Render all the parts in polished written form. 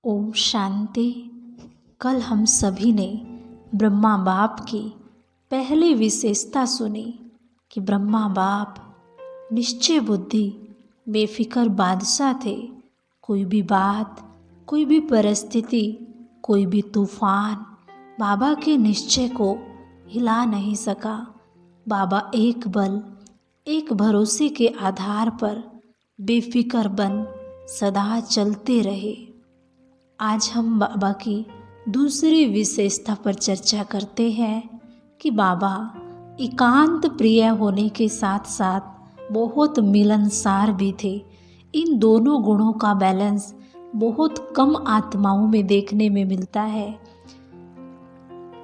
ओम शांति। कल हम सभी ने ब्रह्मा बाप की पहली विशेषता सुनी कि ब्रह्मा बाप निश्चय बुद्धि बेफिक्र बादशाह थे। कोई भी बात, कोई भी परिस्थिति, कोई भी तूफान बाबा के निश्चय को हिला नहीं सका। बाबा एक बल, एक भरोसे के आधार पर बेफिक्र बन सदा चलते रहे। आज हम बाबा की दूसरी विशेषता पर चर्चा करते हैं कि बाबा एकांत प्रिय होने के साथ साथ बहुत मिलनसार भी थे। इन दोनों गुणों का बैलेंस बहुत कम आत्माओं में देखने में मिलता है।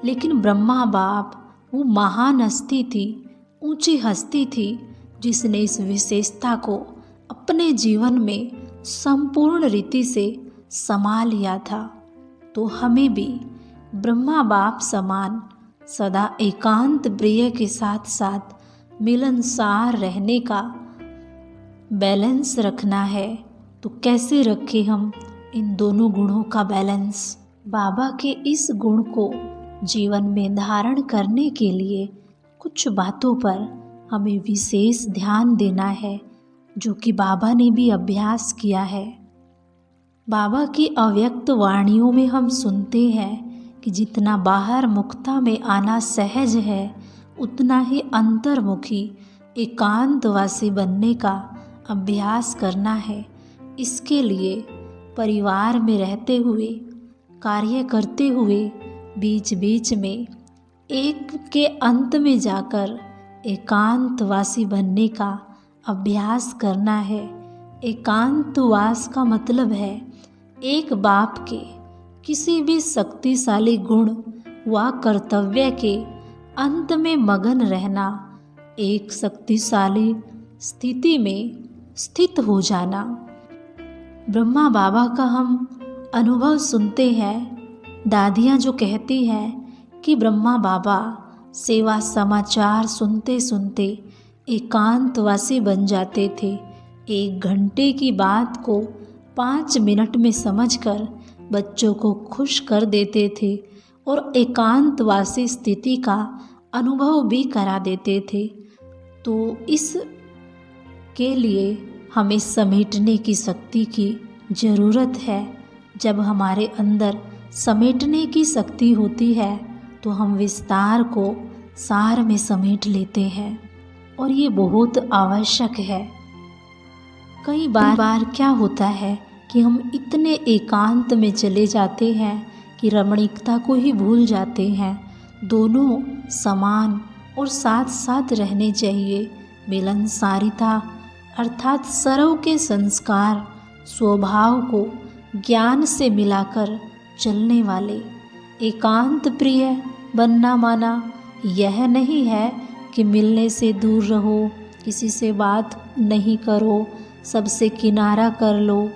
लेकिन ब्रह्मा बाप वो महान हस्ती थी, ऊंची हस्ती थी, जिसने इस विशेषता को अपने जीवन में संपूर्ण रीति से समा लिया था। तो हमें भी ब्रह्मा बाप समान सदा एकांत प्रिय के साथ साथ मिलनसार रहने का बैलेंस रखना है। तो कैसे रखें हम इन दोनों गुणों का बैलेंस? बाबा के इस गुण को जीवन में धारण करने के लिए कुछ बातों पर हमें विशेष ध्यान देना है, जो कि बाबा ने भी अभ्यास किया है। बाबा की अव्यक्त वाणियों में हम सुनते हैं कि जितना बाहर मुक्ता में आना सहज है, उतना ही अंतर्मुखी एकांतवासी बनने का अभ्यास करना है। इसके लिए परिवार में रहते हुए, कार्य करते हुए, बीच बीच में एक के अंत में जाकर एकांतवासी बनने का अभ्यास करना है। एकांतवास का मतलब है एक बाप के किसी भी शक्तिशाली गुण व कर्तव्य के अंत में मगन रहना, एक शक्तिशाली स्थिति में स्थित हो जाना। ब्रह्मा बाबा का हम अनुभव सुनते हैं। दादियाँ जो कहती हैं कि ब्रह्मा बाबा सेवा समाचार सुनते सुनते एकांतवासी बन जाते थे। 1 घंटे की बात को 5 मिनट में समझकर बच्चों को खुश कर देते थे और एकांतवासी स्थिति का अनुभव भी करा देते थे। तो इस के लिए हमें समेटने की शक्ति की ज़रूरत है। जब हमारे अंदर समेटने की शक्ति होती है तो हम विस्तार को सार में समेट लेते हैं, और ये बहुत आवश्यक है। कई बार क्या होता है कि हम इतने एकांत में चले जाते हैं कि रमणीकता को ही भूल जाते हैं। दोनों समान और साथ साथ रहने चाहिए। मिलनसारिता अर्थात सर्व के संस्कार स्वभाव को ज्ञान से मिलाकर चलने वाले। एकांत प्रिय बनना माना यह नहीं है कि मिलने से दूर रहो, किसी से बात नहीं करो, सबसे किनारा कर लो।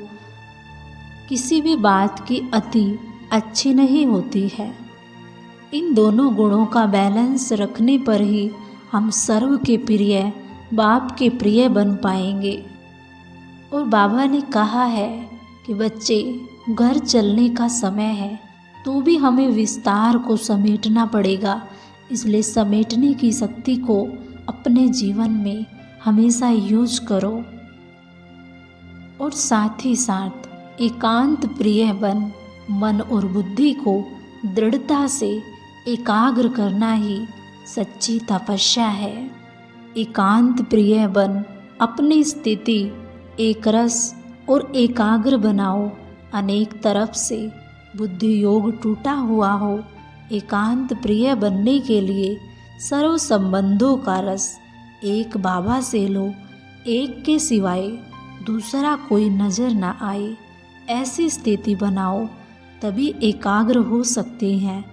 किसी भी बात की अति अच्छी नहीं होती है। इन दोनों गुणों का बैलेंस रखने पर ही हम सर्व के प्रिय, बाप के प्रिय बन पाएंगे। और बाबा ने कहा है कि बच्चे, घर चलने का समय है, तो भी हमें विस्तार को समेटना पड़ेगा। इसलिए समेटने की शक्ति को अपने जीवन में हमेशा यूज करो। और साथ ही साथ एकांत प्रिय बन मन और बुद्धि को दृढ़ता से एकाग्र करना ही सच्ची तपस्या है। एकांत प्रिय बन अपनी स्थिति एक रस और एकाग्र बनाओ। अनेक तरफ से बुद्धि योग टूटा हुआ हो। एकांत प्रिय बनने के लिए सर्व संबंधों का रस एक बाबा से लो। एक के सिवाय दूसरा कोई नज़र ना आए, ऐसी स्थिति बनाओ, तभी एकाग्र हो सकते हैं।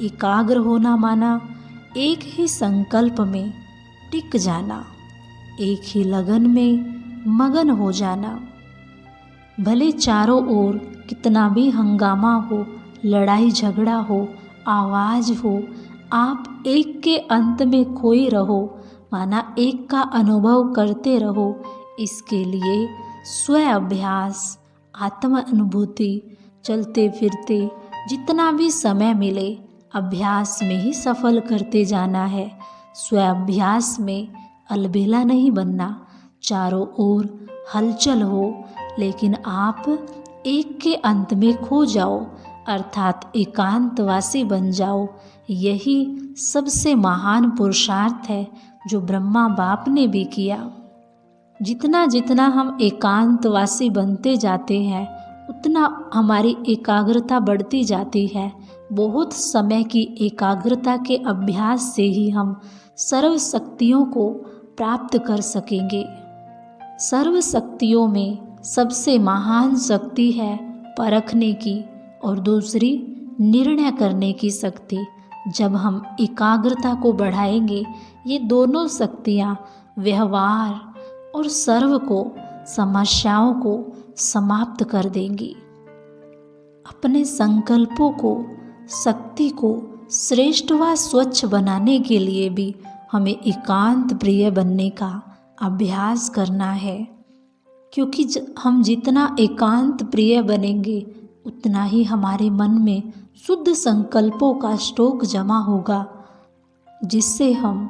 एकाग्र होना माना एक ही संकल्प में टिक जाना, एक ही लगन में मगन हो जाना। भले चारों ओर कितना भी हंगामा हो, लड़ाई झगड़ा हो, आवाज़ हो, आप एक के अंत में खोए रहो, माना एक का अनुभव करते रहो। इसके लिए स्व अभ्यास, आत्म अनुभूति, चलते फिरते जितना भी समय मिले अभ्यास में ही सफल करते जाना है। स्वाभ्यास में अलबेला नहीं बनना। चारों ओर हलचल हो लेकिन आप एक के अंत में खो जाओ, अर्थात एकांतवासी बन जाओ। यही सबसे महान पुरुषार्थ है जो ब्रह्मा बाप ने भी किया। जितना जितना हम एकांतवासी बनते जाते हैं उतना हमारी एकाग्रता बढ़ती जाती है। बहुत समय की एकाग्रता के अभ्यास से ही हम सर्व शक्तियों को प्राप्त कर सकेंगे। सर्व शक्तियों में सबसे महान शक्ति है परखने की और दूसरी निर्णय करने की शक्ति। जब हम एकाग्रता को बढ़ाएंगे ये दोनों शक्तियाँ व्यवहार और सर्व को समस्याओं को समाप्त कर देंगी। अपने संकल्पों को शक्ति को श्रेष्ठ व स्वच्छ बनाने के लिए भी हमें एकांत प्रिय बनने का अभ्यास करना है, क्योंकि हम जितना एकांत प्रिय बनेंगे उतना ही हमारे मन में शुद्ध संकल्पों का स्टॉक जमा होगा, जिससे हम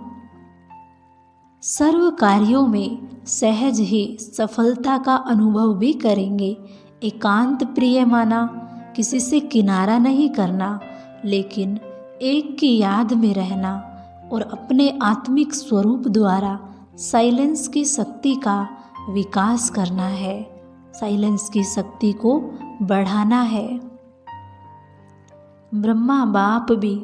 सर्व कार्यों में सहज ही सफलता का अनुभव भी करेंगे। एकांत प्रिय माना किसी से किनारा नहीं करना, लेकिन एक की याद में रहना और अपने आत्मिक स्वरूप द्वारा साइलेंस की शक्ति का विकास करना है, साइलेंस की शक्ति को बढ़ाना है। ब्रह्मा बाप भी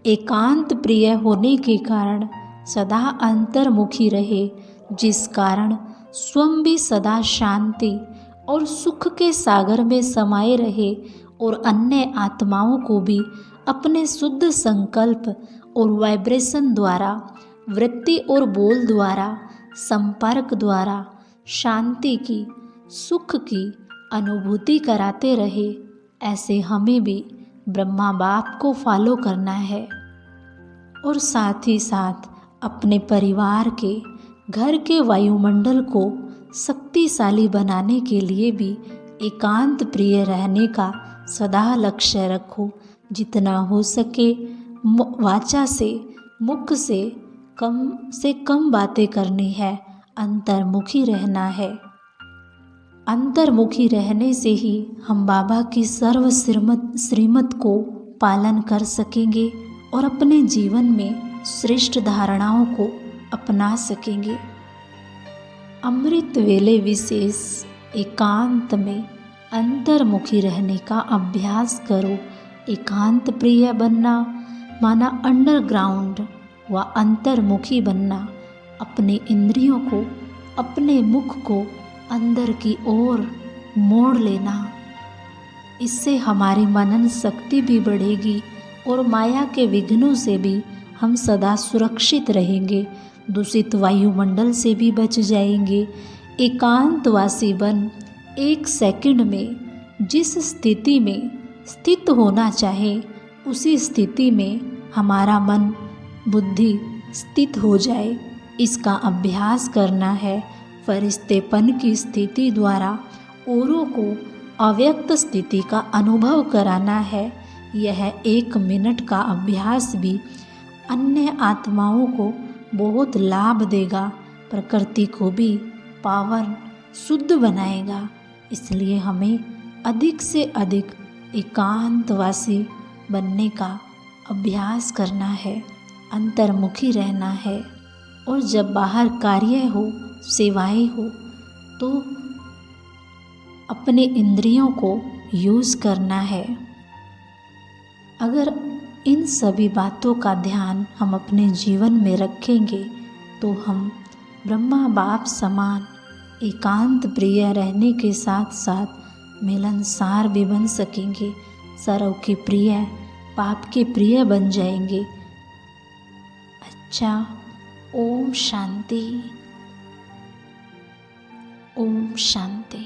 एकांत प्रिय होने के कारण सदा अंतर्मुखी रहे, जिस कारण स्वयं भी सदा शांति और सुख के सागर में समाये रहे और अन्य आत्माओं को भी अपने शुद्ध संकल्प और वाइब्रेशन द्वारा, वृत्ति और बोल द्वारा, संपर्क द्वारा शांति की, सुख की अनुभूति कराते रहे। ऐसे हमें भी ब्रह्मा बाप को फॉलो करना है और साथ ही साथ अपने परिवार के, घर के वायुमंडल को शक्तिशाली बनाने के लिए भी एकांत प्रिय रहने का सदा लक्ष्य रखो। जितना हो सके वाचा से, मुख से कम बातें करनी है, अंतर्मुखी रहना है। अंतर्मुखी रहने से ही हम बाबा की सर्व श्रीमत को पालन कर सकेंगे और अपने जीवन में श्रेष्ठ धारणाओं को अपना सकेंगे। अमृत वेले विशेष एकांत में अंतर्मुखी रहने का अभ्यास करो। एकांत प्रिय बनना माना अंडरग्राउंड व अंतर्मुखी बनना, अपने इंद्रियों को, अपने मुख को अंदर की ओर मोड़ लेना। इससे हमारी मनन शक्ति भी बढ़ेगी और माया के विघ्नों से भी हम सदा सुरक्षित रहेंगे, दूषित वायुमंडल से भी बच जाएंगे। एकांतवासी बन एक सेकंड में जिस स्थिति में स्थित होना चाहे उसी स्थिति में हमारा मन बुद्धि स्थित हो जाए, इसका अभ्यास करना है। फरिश्तेपन की स्थिति द्वारा औरों को अव्यक्त स्थिति का अनुभव कराना है। यह 1 मिनट का अभ्यास भी अन्य आत्माओं को बहुत लाभ देगा, प्रकृति को भी पावन शुद्ध बनाएगा। इसलिए हमें अधिक से अधिक एकांतवासी बनने का अभ्यास करना है, अंतर्मुखी रहना है। और जब बाहर कार्य हो, सेवाएं हो, तो अपने इंद्रियों को यूज़ करना है। अगर इन सभी बातों का ध्यान हम अपने जीवन में रखेंगे तो हम ब्रह्मा बाप समान एकांत प्रिय रहने के साथ साथ मिलनसार भी बन सकेंगे, सर्व के प्रिय, पाप के प्रिय बन जाएंगे। अच्छा, ओम शांति, ओम शांति।